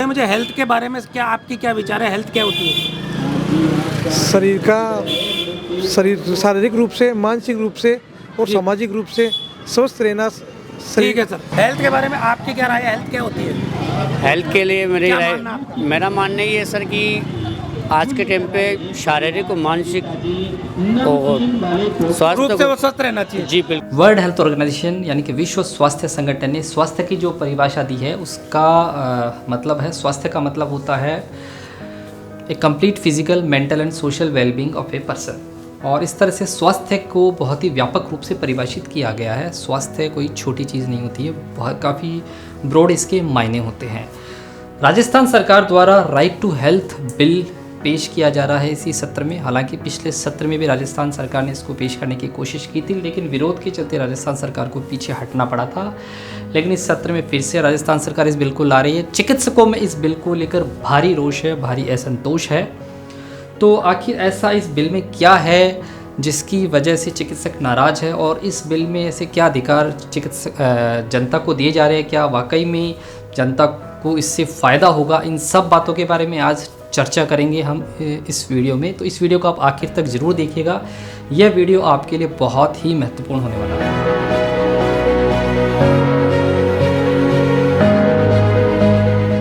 मुझे हेल्थ के बारे में क्या आपकी क्या विचार है, हेल्थ क्या होती है? शरीर शारीरिक रूप से, मानसिक रूप से और सामाजिक रूप से स्वस्थ रहना। ठीक है सर, हेल्थ के बारे में आपकी क्या राय है, हेल्थ क्या होती है? हेल्थ के लिए क्या मानना आपका? मेरा मानना ये है सर कि आज के टाइम पे शारीरिक और मानसिक और रूप स्वास्थ्य से वो स्वस्थ रहना चाहिए। जी बिल्कुल। वर्ल्ड हेल्थ ऑर्गेनाइजेशन यानी कि विश्व स्वास्थ्य संगठन ने स्वास्थ्य की जो परिभाषा दी है उसका मतलब है, स्वास्थ्य का मतलब होता है a complete physical, mental and social wellbeing of a person. और इस तरह से स्वास्थ्य को बहुत ही व्यापक रूप से परिभाषित किया गया है। स्वास्थ्य कोई छोटी चीज़ नहीं होती है, बहुत काफ़ी ब्रॉड इसके मायने होते हैं। राजस्थान सरकार द्वारा राइट टू हेल्थ बिल पेश किया जा रहा है इसी सत्र में। हालांकि पिछले सत्र में भी राजस्थान सरकार ने इसको पेश करने की कोशिश की थी, लेकिन विरोध के चलते राजस्थान सरकार को पीछे हटना पड़ा था। लेकिन इस सत्र में फिर से राजस्थान सरकार इस बिल को ला रही है। चिकित्सकों में इस बिल को लेकर भारी रोष है, भारी असंतोष है। तो आखिर ऐसा इस बिल में क्या है जिसकी वजह से चिकित्सक नाराज़ है, और इस बिल में ऐसे क्या अधिकार जनता को दिए जा रहे हैं, क्या वाकई में जनता को इससे फ़ायदा होगा, इन सब बातों के बारे में आज चर्चा करेंगे हम इस वीडियो में। तो इस वीडियो को आप आखिर तक ज़रूर देखिएगा, यह वीडियो आपके लिए बहुत ही महत्वपूर्ण होने वाला है।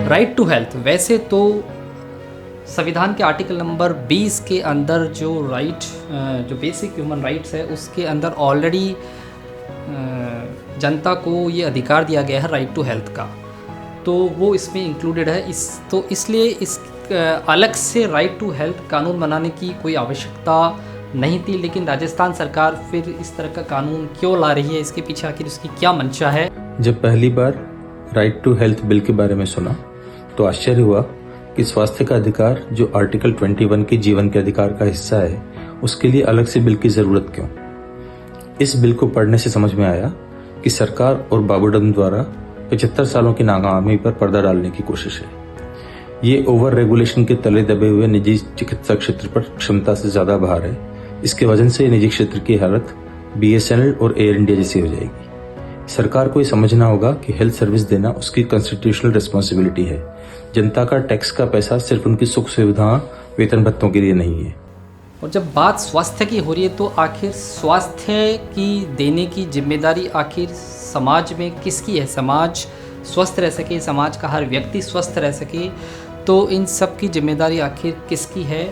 राइट टू हेल्थ, वैसे तो संविधान के आर्टिकल नंबर 20 के अंदर जो बेसिक ह्यूमन राइट्स है उसके अंदर ऑलरेडी जनता को ये अधिकार दिया गया है राइट टू हेल्थ का, तो वो इसमें इंक्लूडेड है। इसलिए इस अलग से राइट टू हेल्थ कानून बनाने की कोई आवश्यकता नहीं थी। लेकिन राजस्थान सरकार फिर इस तरह का कानून क्यों ला रही है, इसके पीछे आखिर उसकी क्या मंशा है? जब पहली बार राइट टू हेल्थ बिल के बारे में सुना तो आश्चर्य हुआ कि स्वास्थ्य का अधिकार जो आर्टिकल 21 के जीवन के अधिकार का हिस्सा है, उसके लिए अलग से बिल की ज़रूरत क्यों। इस बिल को पढ़ने से समझ में आया कि सरकार और बाबूडम द्वारा 75 सालों की नाकामी पर पर्दा डालने की कोशिश है। ये ओवर रेगुलेशन के तले दबे हुए निजी चिकित्सा क्षेत्र पर क्षमता से ज़्यादा भार है। इसके वजन से निजी क्षेत्र की हालत BSNL और एयर इंडिया जैसी हो जाएगी। सरकार को ये समझना होगा कि हेल्थ सर्विस देना उसकी कॉन्स्टिट्यूशनल रिस्पॉन्सिबिलिटी है। जनता का टैक्स का पैसा सिर्फ उनकी सुख सुविधा, वेतन भत्तों के लिए नहीं है। और जब बात स्वास्थ्य की हो रही है तो आखिर स्वास्थ्य की देने की जिम्मेदारी आखिर समाज में किसकी है? समाज स्वस्थ रह सके, समाज का हर व्यक्ति स्वस्थ रह सके, तो इन सब की जिम्मेदारी आखिर किसकी है?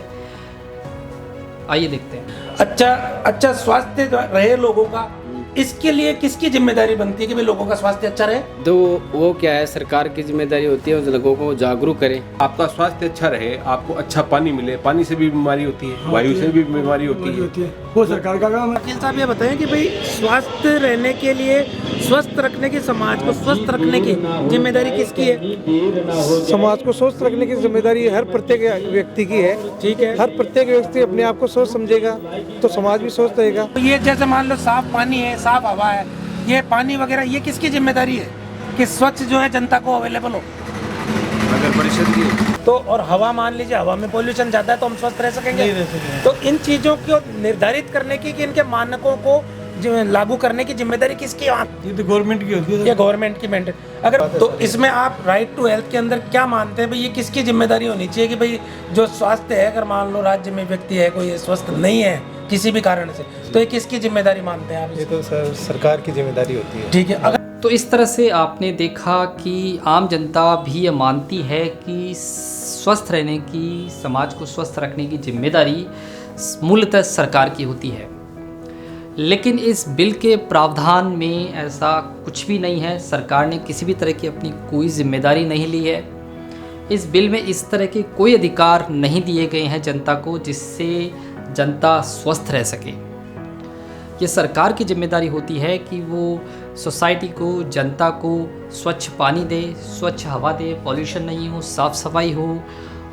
आइए देखते हैं। अच्छा, स्वास्थ्य रहे लोगों का, इसके लिए किसकी जिम्मेदारी बनती है कि भाई लोगों का स्वास्थ्य अच्छा रहे? तो वो क्या है, सरकार की जिम्मेदारी होती है उस लोगों को जागरूक करे। आपका स्वास्थ्य अच्छा रहे, आपको अच्छा पानी मिले, पानी से भी बीमारी होती है, वायु से भी बीमारी होती है, वो सरकार का काम है। वकील साहब ये बताएं कि भाई स्वस्थ रहने के लिए, स्वस्थ रखने की, समाज को स्वस्थ रखने की जिम्मेदारी किसकी है? समाज को स्वस्थ रखने की जिम्मेदारी हर प्रत्येक व्यक्ति की है। ठीक है, हर प्रत्येक व्यक्ति अपने आप को स्वस्थ समझेगा तो समाज भी स्वस्थ रहेगा। तो ये जैसे मान लो साफ पानी है, साफ हवा है, ये पानी वगैरह, ये किसकी जिम्मेदारी है कि स्वच्छ जो है जनता को अवेलेबल हो? नगर परिषद की। तो और हवा, मान लीजिए हवा में पोल्यूशन ज्यादा है तो हम स्वस्थ रह सकेंगे? नहीं रह सकेंगे। तो इन चीजों को निर्धारित करने की, कि इनके मानकों को लागू करने की जिम्मेदारी किसकी है? ये तो गवर्नमेंट की होती है। ये गवर्नमेंट की मेंटेन। अगर तो इसमें आप राइट टू हेल्थ के अंदर क्या मानते हैं भाई, ये किसकी जिम्मेदारी होनी चाहिए कि भाई जो स्वास्थ्य है, अगर मान लो राज्य में व्यक्ति है कोई स्वस्थ नहीं है किसी भी कारण से, तो ये किसकी जिम्मेदारी मानते हैं आप? ये तो सरकार की जिम्मेदारी होती है। ठीक है। अगर तो इस तरह से आपने देखा कि आम जनता भी ये मानती है कि स्वस्थ रहने की, समाज को स्वस्थ रखने की जिम्मेदारी मूलतः सरकार की होती है। लेकिन इस बिल के प्रावधान में ऐसा कुछ भी नहीं है। सरकार ने किसी भी तरह की अपनी कोई जिम्मेदारी नहीं ली है। इस बिल में इस तरह के कोई अधिकार नहीं दिए गए हैं जनता को जिससे जनता स्वस्थ रह सके। ये सरकार की जिम्मेदारी होती है कि वो सोसाइटी को, जनता को स्वच्छ पानी दे, स्वच्छ हवा दे, पॉल्यूशन नहीं हो, साफ़ सफाई हो,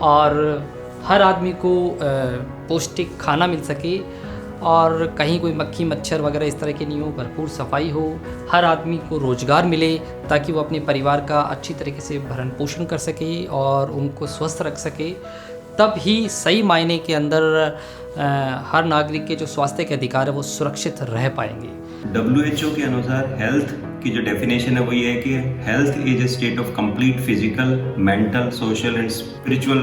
और हर आदमी को पौष्टिक खाना मिल सके, और कहीं कोई मक्खी मच्छर वगैरह इस तरह के नहीं हो, भरपूर सफाई हो, हर आदमी को रोज़गार मिले ताकि वो अपने परिवार का अच्छी तरीके से भरण पोषण कर सके और उनको स्वस्थ रख सके। तब ही सही मायने के अंदर हर नागरिक के जो स्वास्थ्य के अधिकार है वो सुरक्षित रह पाएंगे। WHO के अनुसार हेल्थ की जो डेफिनेशन है वो ये है कि health is a state of complete physical, mental, social and spiritual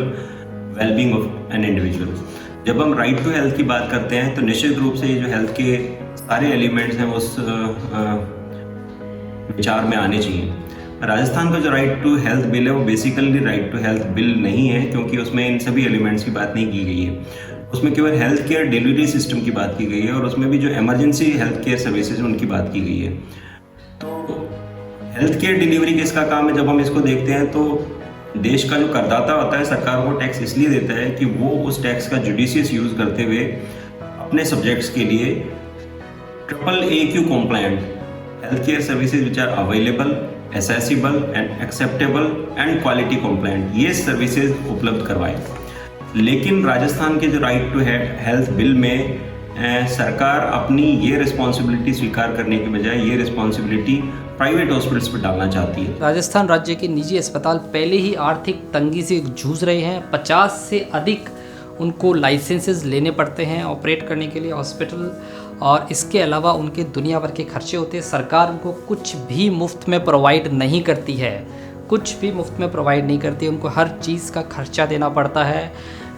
wellbeing of an individual. जब हम राइट टू हेल्थ की बात करते हैं तो निश्चित रूप से ये जो हेल्थ के सारे एलिमेंट्स हैं उस विचार में आने चाहिए। राजस्थान का जो राइट टू हेल्थ बिल है वो basically right to health bill नहीं है, क्योंकि उसमें इन सभी एलिमेंट्स की बात नहीं की गई है। उसमें केवल हेल्थ केयर डिलीवरी सिस्टम की बात की गई है और उसमें भी जो इमरजेंसी हेल्थ केयर सर्विसेज हैं उनकी बात की गई है। तो हेल्थ केयर डिलीवरी किसका काम है? जब हम इसको देखते हैं तो देश का जो करदाता होता है सरकार को टैक्स इसलिए देता है कि वो उस टैक्स का जुडिशियस यूज़ करते हुए अपने सब्जेक्ट्स के लिए AAQ compliant healthcare services which are available, accessible and acceptable and quality compliant ये सर्विसेज उपलब्ध करवाए। लेकिन राजस्थान के जो राइट टू हेल्थ बिल में सरकार अपनी ये रिस्पॉन्सिबिलिटी स्वीकार करने के बजाय ये रिस्पॉन्सिबिलिटी प्राइवेट हॉस्पिटल्स पर डालना चाहती है। राजस्थान राज्य के निजी अस्पताल पहले ही आर्थिक तंगी से जूझ रहे हैं। 50 से अधिक उनको लाइसेंसेस लेने पड़ते हैं ऑपरेट करने के लिए हॉस्पिटल, और इसके अलावा उनके दुनिया भर के खर्चे होते हैं। सरकार उनको कुछ भी मुफ्त में प्रोवाइड नहीं करती है, कुछ भी मुफ्त में प्रोवाइड नहीं करती है। उनको हर चीज़ का खर्चा देना पड़ता है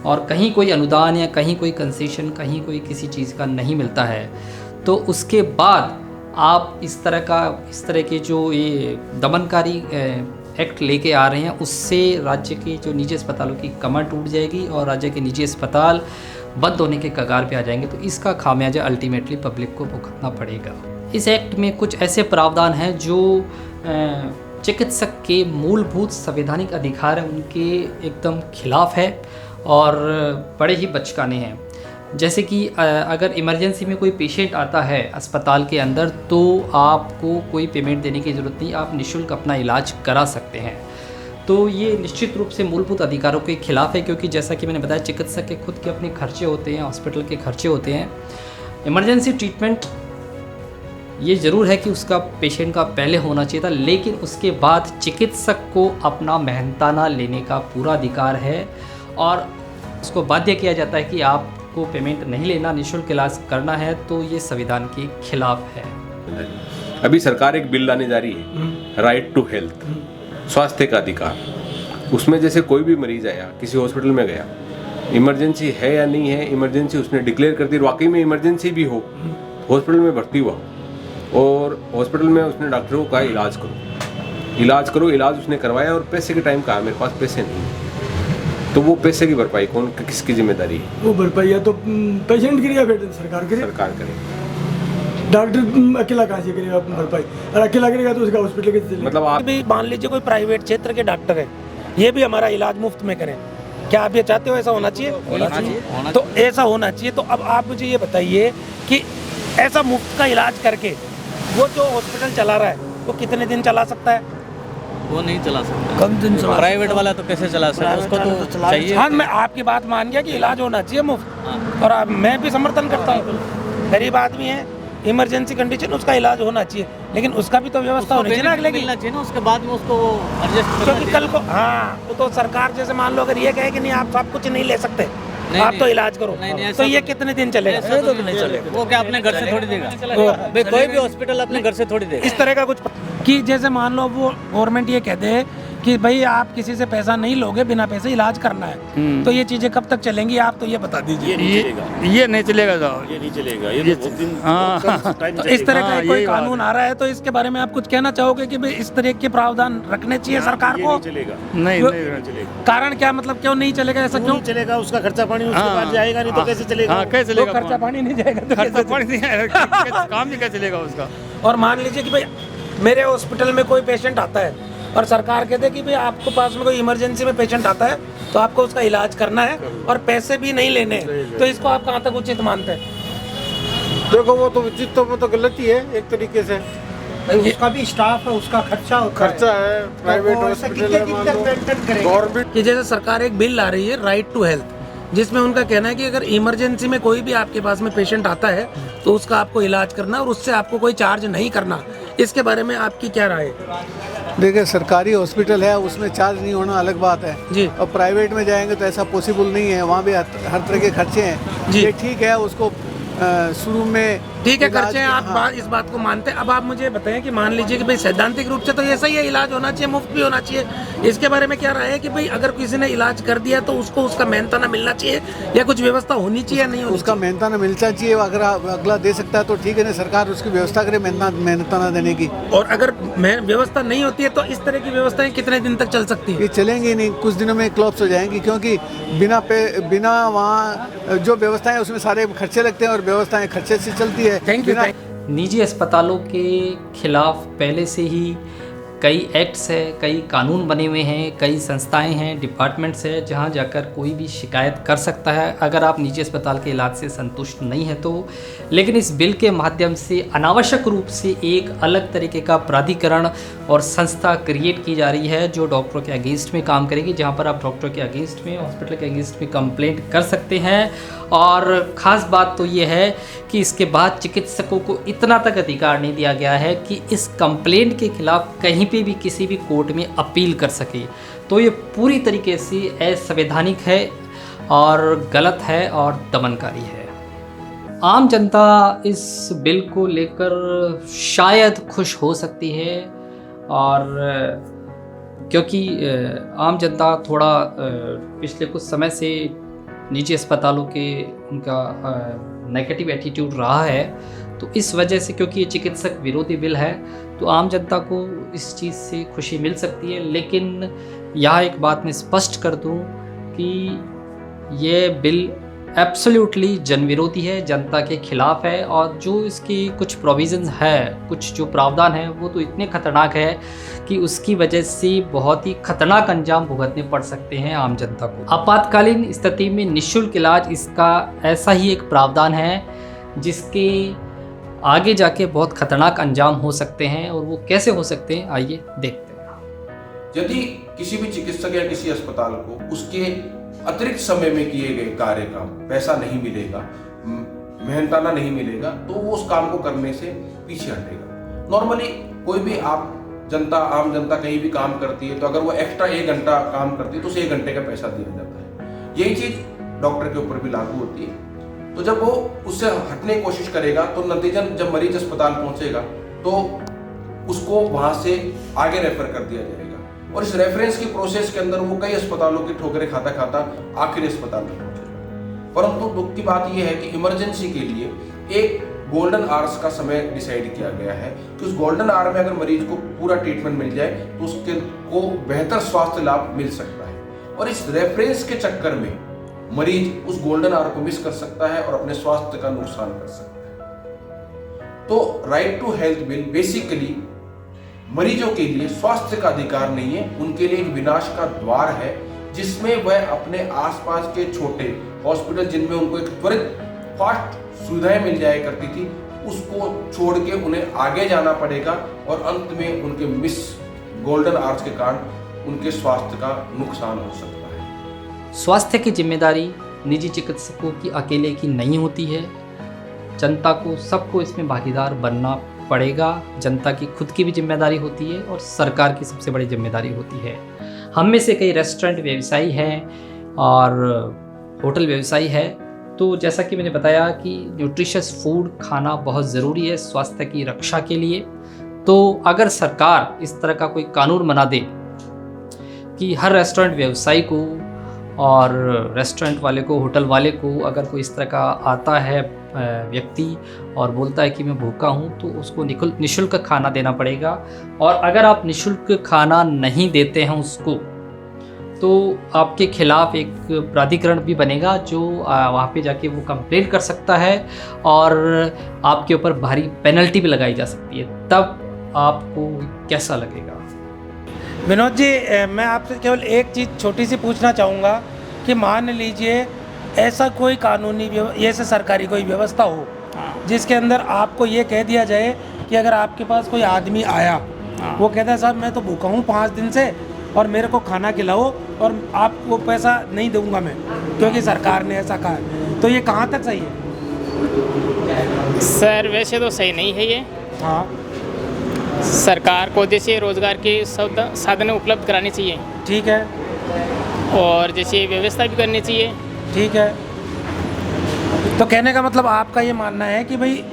और कहीं कोई अनुदान या कहीं कोई कंसेशन, कहीं कोई किसी चीज़ का नहीं मिलता है। तो उसके बाद आप इस तरह के जो ये दमनकारी एक्ट लेके आ रहे हैं, उससे राज्य के जो निजी अस्पतालों की कमर टूट जाएगी और राज्य के निजी अस्पताल बंद होने के कगार पे आ जाएंगे। तो इसका खामियाजा अल्टीमेटली पब्लिक को भुगतना पड़ेगा। इस एक्ट में कुछ ऐसे प्रावधान हैं जो चिकित्सक के मूलभूत संवैधानिक अधिकार हैं उनके एकदम खिलाफ है और बड़े ही बचकाने हैं। जैसे कि अगर इमरजेंसी में कोई पेशेंट आता है अस्पताल के अंदर तो आपको कोई पेमेंट देने की ज़रूरत नहीं, आप निःशुल्क अपना इलाज करा सकते हैं। तो ये निश्चित रूप से मूलभूत अधिकारों के खिलाफ है, क्योंकि जैसा कि मैंने बताया चिकित्सक के खुद के अपने खर्चे होते हैं, हॉस्पिटल के खर्चे होते हैं। इमरजेंसी ट्रीटमेंट ये ज़रूर है कि उसका पेशेंट का पहले होना चाहिए था, लेकिन उसके बाद चिकित्सक को अपना मेहनताना लेने का पूरा अधिकार है और उसको बाध्य किया जाता है कि आपको पेमेंट नहीं लेना, निःशुल्क इलाज करना है। तो ये संविधान के खिलाफ है। अभी सरकार एक बिल लाने जा रही है, राइट टू हेल्थ, स्वास्थ्य का अधिकार। उसमें जैसे कोई भी मरीज आया, किसी हॉस्पिटल में गया, इमरजेंसी है या नहीं है, इमरजेंसी उसने डिक्लेयर कर दी, वाकई में इमरजेंसी भी हो, हॉस्पिटल में भर्ती हुआ और हॉस्पिटल में उसने डॉक्टरों को कहा इलाज करो, इलाज उसने करवाया और पैसे के टाइम कहा मेरे पास पैसे नहीं, तो वो पैसे की भरपाई किसकी जिम्मेदारी है? वो भरपाई या तो पेशेंट की या फिर सरकार करे। डॉक्टर अकेला कहाँ से करेगा भरपाई? और अकेला करेगा तो उसका हॉस्पिटल कैसे चलेगा? मतलब आप भी मान लीजिए कोई प्राइवेट क्षेत्र के डॉक्टर है, ये भी हमारा इलाज मुफ्त में करें, क्या आप ये चाहते हो? ऐसा होना चाहिए। तो ऐसा होना चाहिए। तो अब आप मुझे ये बताइए कि ऐसा मुफ्त का इलाज करके वो जो हॉस्पिटल चला रहा है वो कितने दिन चला सकता है? वो नहीं चला सकता। कम दिन चला। प्राइवेट वाला तो कैसे चला सकता है? उसको तो चाहिए। हाँ, मैं आपकी बात मान गया कि इलाज होना चाहिए मुफ्त, और मैं भी समर्थन करता हूँ। गरीब आदमी है, इमरजेंसी कंडीशन, उसका इलाज होना चाहिए, लेकिन उसका भी तो व्यवस्था होनी चाहिए ना अगले मिलना चाहिए ना, उसके बाद में उसको एडजस्ट क्योंकि कल को वो तो सरकार जैसे मान लो अगर ये कहे कि नहीं आप सब कुछ नहीं ले सकते, आप तो इलाज करो, तो ये कितने दिन चलेगा? तो नहीं चलेगा। वो क्या अपने घर से थोड़ी देगा? भाई कोई भी हॉस्पिटल अपने घर से थोड़ी देगा। इस तरह का कुछ कि जैसे मान लो वो गवर्नमेंट ये कहते हैं कि भाई आप किसी से पैसा नहीं लोगे, बिना पैसे इलाज करना है, तो ये चीजें कब तक चलेंगी? आप तो ये बता दीजिए। ये नहीं चलेगा, ये नहीं चलेगा। ये बहुत दिन तो इस तरह का कोई कानून आ रहा है, तो इसके बारे में आप कुछ कहना चाहोगे कि भाई इस तरह के प्रावधान रखने चाहिए सरकार को? नहीं चलेगा। कारण क्या, मतलब क्यों नहीं चलेगा? ऐसा क्यों चलेगा? उसका खर्चा पानी उसके पास जाएगा नहीं तो कैसे चलेगा? कैसे चलेगा? खर्चा पानी नहीं जाएगा तो खर्चा पानी नहीं आएगा, काम भी कैसे चलेगा उसका? और मान लीजिए कि भाई मेरे हॉस्पिटल में कोई पेशेंट आता है और सरकार कहते हैं कि भाई आपको पास में कोई इमरजेंसी में पेशेंट आता है तो आपको उसका इलाज करना है और पैसे भी नहीं लेने, तो इसको आप कहाँ तक उचित मानते हैं? देखो वो तो उचित तो वो तो गलत ही है एक तरीके से। उसका भी स्टाफ है, उसका खर्चा है, प्राइवेट हॉस्पिटल है, गवर्नमेंट कि जैसे सरकार एक बिल ला रही है राइट टू हेल्थ, जिसमें उनका कहना है कि अगर इमरजेंसी में कोई भी आपके पास में पेशेंट आता है तो उसका आपको इलाज करना और उससे आपको कोई चार्ज नहीं करना। इसके बारे में आपकी क्या राय है? देखिए सरकारी हॉस्पिटल है, उसमें चार्ज नहीं होना अलग बात है जी। और प्राइवेट में जाएंगे तो ऐसा पॉसिबल नहीं है, वहाँ भी हर तरह के खर्चे हैं। जी। ये ठीक है, उसको शुरू में ठीक है, खर्चे हैं, आप इस बात को मानते हैं। अब आप मुझे बताएं कि मान लीजिए कि भाई सैद्धांतिक रूप से तो ये सही है, इलाज होना चाहिए, मुफ्त भी होना चाहिए। इसके बारे में क्या राय है कि भाई अगर किसी ने इलाज कर दिया तो उसको उसका मेहनताना मिलना चाहिए या कुछ व्यवस्था होनी चाहिए या नहीं होनी उसका मेहनताना मिलना चाहिए। अगर अगला दे सकता है तो ठीक है, नहीं सरकार उसकी व्यवस्था करे मेहनताना देने की। और अगर व्यवस्था नहीं होती है तो इस तरह की व्यवस्थाएं कितने दिन तक चल सकती है? ये चलेंगी नहीं, कुछ दिनों में क्लॉप्स हो जाएंगी, क्योंकि बिना वहाँ जो व्यवस्थाएं उसमें सारे खर्चे लगते हैं और व्यवस्थाएं खर्चे से चलती है। Thank you. निजी अस्पतालों के खिलाफ पहले से ही कई एक्ट्स है, कई कानून बने हुए हैं, कई संस्थाएं हैं, डिपार्टमेंट्स है, जहां जाकर कोई भी शिकायत कर सकता है अगर आप निजी अस्पताल के इलाज से संतुष्ट नहीं है तो। लेकिन इस बिल के माध्यम से अनावश्यक रूप से एक अलग तरीके का प्राधिकरण और संस्था क्रिएट की जा रही है जो डॉक्टरों के अगेंस्ट में काम करेगी, जहां पर आप डॉक्टर के अगेंस्ट में, हॉस्पिटल के अगेंस्ट में कंप्लेंट कर सकते हैं। और ख़ास बात तो ये है कि इसके बाद चिकित्सकों को इतना तक अधिकार नहीं दिया गया है कि इस कंप्लेंट के खिलाफ कहीं पे भी किसी भी कोर्ट में अपील कर सके। तो ये पूरी तरीके से असंवैधानिक है और गलत है और दमनकारी है। आम जनता इस बिल को लेकर शायद खुश हो सकती है, और क्योंकि आम जनता थोड़ा पिछले कुछ समय से निजी अस्पतालों के उनका नेगेटिव एटीट्यूड रहा है, तो इस वजह से, क्योंकि ये चिकित्सक विरोधी बिल है, तो आम जनता को इस चीज़ से खुशी मिल सकती है। लेकिन यहाँ एक बात मैं स्पष्ट कर दूँ कि ये बिल एब्सोल्युटली जन विरोधी है, जनता के खिलाफ है, और जो इसकी कुछ प्रोविज़न्स है, कुछ जो प्रावधान है, वो तो इतने खतरनाक है कि उसकी वजह से बहुत ही खतरनाक अंजाम भुगतने पड़ सकते हैं आम जनता को। आपातकालीन स्थिति में निःशुल्क इलाज इसका ऐसा ही एक प्रावधान है जिसके आगे जाके बहुत खतरनाक अंजाम हो सकते हैं, और वो कैसे हो सकते हैं आइए देखते हैं। यदि किसी भी चिकित्सक या किसी अस्पताल को उसके अतिरिक्त समय में किए गए कार्य का पैसा नहीं मिलेगा, मेहनताना नहीं मिलेगा, तो वो उस काम को करने से पीछे हटेगा। नॉर्मली कोई भी आम जनता कहीं भी काम करती है तो अगर वो एक्स्ट्रा 1 घंटा काम करती है तो उसे 1 घंटे का पैसा दिया जाता है। यही चीज डॉक्टर के ऊपर भी लागू होती है। तो जब वो उससे हटने की कोशिश करेगा तो नतीजन जब मरीज अस्पताल पहुंचेगा तो उसको वहां से आगे रेफर कर दिया जाएगा, और इस रेफरेंस की प्रोसेस के अंदर वो कई अस्पतालों की ठोकरें खाता खाता आखिरी अस्पताल में पहुंचेगा। परंतु दुख की बात यह है कि इमरजेंसी के लिए एक गोल्डन आवर्स का समय डिसाइड किया गया है कि उस गोल्डन आवर में अगर मरीज को पूरा ट्रीटमेंट मिल जाए तो उसके को बेहतर स्वास्थ्य लाभ मिल सकता है, और इस रेफरेंस के चक्कर में मरीज उस गोल्डन आवर को मिस कर सकता है और अपने स्वास्थ्य का नुकसान कर सकता है। तो right to health bill basically मरीजों के लिए स्वास्थ्य का अधिकार नहीं है, उनके लिए एक विनाश का द्वार है, जिसमें वह अपने आसपास के छोटे हॉस्पिटल जिनमें उनको एक त्वरित फास्ट सुविधाएं मिल जाया करती थी, उसको छोड़ के उन्हें आगे जाना पड़ेगा, और अंत में उनके मिस गोल्डन आवर्स के कारण उनके स्वास्थ्य का नुकसान हो सकता है। स्वास्थ्य की जिम्मेदारी निजी चिकित्सकों की अकेले की नहीं होती है, जनता को, सबको इसमें भागीदार बनना पड़ेगा। जनता की खुद की भी जिम्मेदारी होती है और सरकार की सबसे बड़ी जिम्मेदारी होती है। हम में से कई रेस्टोरेंट व्यवसायी हैं और होटल व्यवसायी है, तो जैसा कि मैंने बताया कि न्यूट्रिशियस फूड खाना बहुत ज़रूरी है स्वास्थ्य की रक्षा के लिए। तो अगर सरकार इस तरह का कोई कानून बना दे कि हर रेस्टोरेंट व्यवसायी को और रेस्टोरेंट वाले को, होटल वाले को, अगर कोई इस तरह का आता है व्यक्ति और बोलता है कि मैं भूखा हूँ, तो उसको निःशुल्क खाना देना पड़ेगा। और अगर आप निःशुल्क खाना नहीं देते हैं उसको, तो आपके खिलाफ एक प्राधिकरण भी बनेगा जो वहाँ पे जाके वो कंप्लेंट कर सकता है और आपके ऊपर भारी पेनल्टी भी लगाई जा सकती है। तब आपको कैसा लगेगा? विनोद जी, मैं आपसे केवल एक चीज़ छोटी सी पूछना चाहूँगा कि मान लीजिए ऐसा कोई कानूनी ऐसे सरकारी कोई व्यवस्था हो जिसके अंदर आपको ये कह दिया जाए कि अगर आपके पास कोई आदमी आया, वो कहता है साहब मैं तो भूखा हूँ 5 दिन से और मेरे को खाना खिलाओ और आपको पैसा नहीं दूंगा मैं, क्योंकि सरकार ने ऐसा कहा है, तो ये कहाँ तक सही है? सर वैसे तो सही नहीं है ये। हाँ, सरकार को जैसे रोजगार के साधन उपलब्ध कराने चाहिए। ठीक है। और जैसे व्यवस्था भी करनी चाहिए। ठीक है। तो कहने का मतलब आपका ये मानना है कि भाई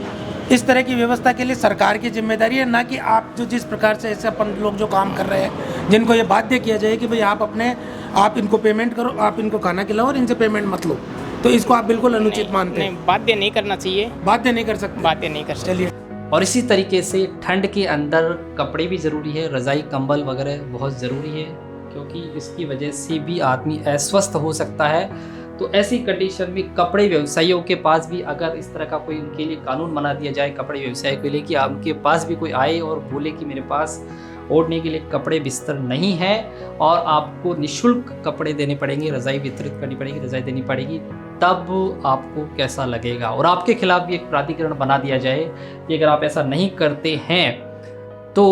इस तरह की व्यवस्था के लिए सरकार की जिम्मेदारी है, ना कि आप जो जिस प्रकार से ऐसे अपन लोग जो काम कर रहे हैं जिनको ये बाध्य किया जाए कि भाई आप इनको पेमेंट करो, आप इनको खाना खिलाओ और इनसे पेमेंट मत लो, तो इसको आप बिल्कुल अनुचित मानते हैं। बाध्य नहीं करना चाहिए, बाध्य नहीं कर सकते, बाध्य नहीं कर सकते। चलिए। और इसी तरीके से ठंड के अंदर कपड़े भी ज़रूरी है, रज़ाई कंबल वगैरह बहुत ज़रूरी है, क्योंकि इसकी वजह से भी आदमी अस्वस्थ हो सकता है। तो ऐसी कंडीशन में कपड़े व्यवसायियों के पास भी अगर इस तरह का कोई उनके लिए कानून बना दिया जाए कपड़े व्यवसाय के लिए कि उनके पास भी कोई आए और बोले कि मेरे पास ओढ़ने के लिए कपड़े बिस्तर नहीं है और आपको निःशुल्क कपड़े देने पड़ेंगे, रज़ाई वितरित करनी पड़ेगी, रज़ाई देनी पड़ेगी, तब आपको कैसा लगेगा। और आपके खिलाफ भी एक प्राधिकरण बना दिया जाए कि अगर आप ऐसा नहीं करते हैं तो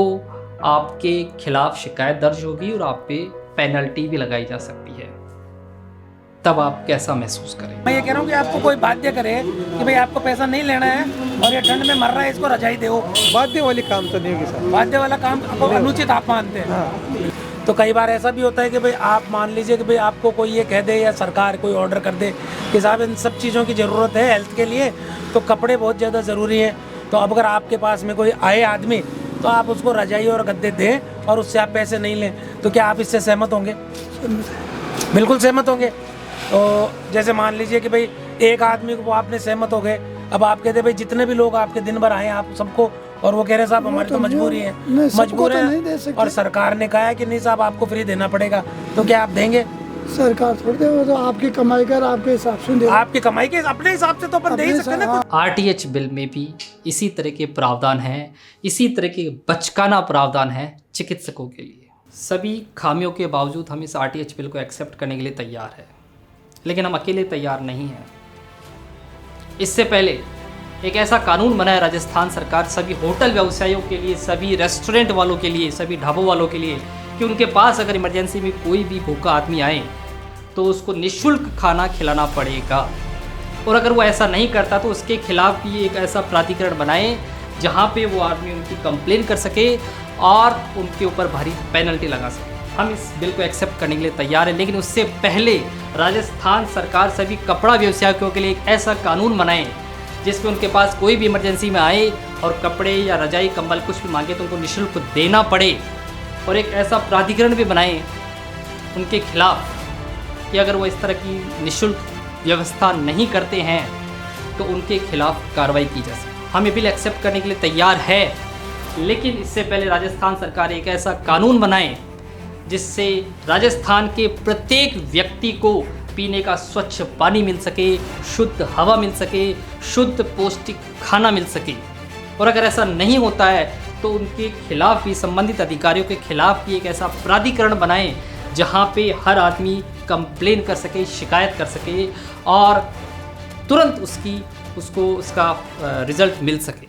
आपके खिलाफ शिकायत दर्ज होगी और आप पे पेनल्टी भी लगाई जा सकती है, तब आप कैसा महसूस करें। मैं ये कह रहा हूँ कि आपको कोई बाध्य करे कि भाई आपको पैसा नहीं लेना है और ये ठंड में मर रहा है, इसको रजाई दो, बाध्य वाली काम तो नहीं होगी सर। बाध्य वाला काम आपको अनुचित आप मानते हैं। तो कई बार ऐसा भी होता है कि भाई आप मान लीजिए कि भाई आपको कोई ये कह दे या सरकार कोई ऑर्डर कर दे कि साहब इन सब चीज़ों की ज़रूरत है हेल्थ के लिए, तो कपड़े बहुत ज़्यादा ज़रूरी हैं। तो अब अगर आपके पास में कोई आए आदमी तो आप उसको रजाई और गद्दे दें और उससे आप पैसे नहीं लें, तो क्या आप इससे सहमत होंगे? बिल्कुल सहमत होंगे। तो जैसे मान लीजिए कि भाई एक आदमी को आपने सहमत हो गए, अब आप कहते भाई जितने भी लोग आपके दिन भर आए आप सबको, और वो कह रहे साहब हमारी तो मजबूरी है, मजबूर है और सरकार ने कहा है कि नहीं साहब आपको फ्री देना पड़ेगा, तो क्या आप देंगे? सरकार थोड़ी देगा, तो आपकी कमाई कर आपके हिसाब से दे, आपकी कमाई के अपने हिसाब से तो अपन दे ही सकते हैं ना। आरटीएच बिल में भी इसी तरह के प्रावधान हैं, इसी तरह के बचकाना प्रावधान है चिकित्सकों के लिए। सभी खामियों के बावजूद हम इस आरटीएच बिल को एक्सेप्ट करने के लिए तैयार है, लेकिन हम अकेले तैयार नहीं हैं। इससे पहले एक ऐसा कानून बनाया राजस्थान सरकार सभी होटल व्यवसायियों के लिए, सभी रेस्टोरेंट वालों के लिए, सभी ढाबों वालों के लिए, कि उनके पास अगर इमरजेंसी में कोई भी भूखा आदमी आए तो उसको निःशुल्क खाना खिलाना पड़ेगा। और अगर वो ऐसा नहीं करता तो उसके खिलाफ भी एक ऐसा प्राधिकरण बनाए जहाँ पे वो आदमी उनकी कंप्लेन कर सके और उनके ऊपर भारी पेनल्टी लगा सके। हम इस बिल को एक्सेप्ट करने के लिए तैयार हैं, लेकिन उससे पहले राजस्थान सरकार सभी कपड़ा व्यवसायियों के लिए एक ऐसा कानून बनाए जिसमें उनके पास कोई भी इमरजेंसी में आए और कपड़े या रजाई कंबल कुछ भी मांगे तो उनको निःशुल्क देना पड़े। और एक ऐसा प्राधिकरण भी बनाए उनके खिलाफ कि अगर वो इस तरह की निःशुल्क व्यवस्था नहीं करते हैं तो उनके खिलाफ कार्रवाई की जा सके। हम ये बिल एक्सेप्ट करने के लिए तैयार है, लेकिन इससे पहले राजस्थान सरकार एक ऐसा कानून बनाए जिससे राजस्थान के प्रत्येक व्यक्ति को पीने का स्वच्छ पानी मिल सके, शुद्ध हवा मिल सके, शुद्ध पौष्टिक खाना मिल सके। और अगर ऐसा नहीं होता है तो उनके खिलाफ भी, संबंधित अधिकारियों के खिलाफ भी एक ऐसा प्राधिकरण बनाएं जहां पे हर आदमी कंप्लेन कर सके, शिकायत कर सके और तुरंत उसको उसका रिजल्ट मिल सके।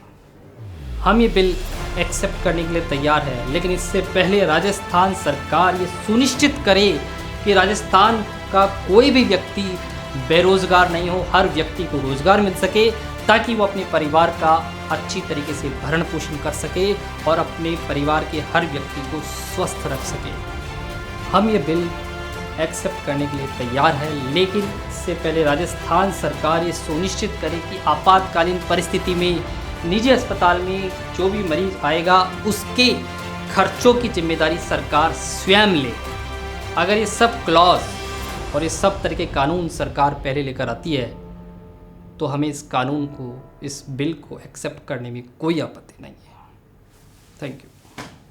हम ये बिल एक्सेप्ट करने के लिए तैयार है, लेकिन इससे पहले राजस्थान सरकार ये सुनिश्चित करे कि राजस्थान का कोई भी व्यक्ति बेरोजगार नहीं हो, हर व्यक्ति को रोजगार मिल सके ताकि वो अपने परिवार का अच्छी तरीके से भरण पोषण कर सके और अपने परिवार के हर व्यक्ति को स्वस्थ रख सके। हम ये बिल एक्सेप्ट करने के लिए तैयार है, लेकिन इससे पहले राजस्थान सरकार ये सुनिश्चित करे कि आपातकालीन परिस्थिति में निजी अस्पताल में जो भी मरीज आएगा उसके खर्चों की जिम्मेदारी सरकार स्वयं ले। अगर ये सब क्लॉज और ये सब तरह के कानून सरकार पहले लेकर आती है तो हमें इस कानून को, इस बिल को एक्सेप्ट करने में कोई आपत्ति नहीं है। Thank you.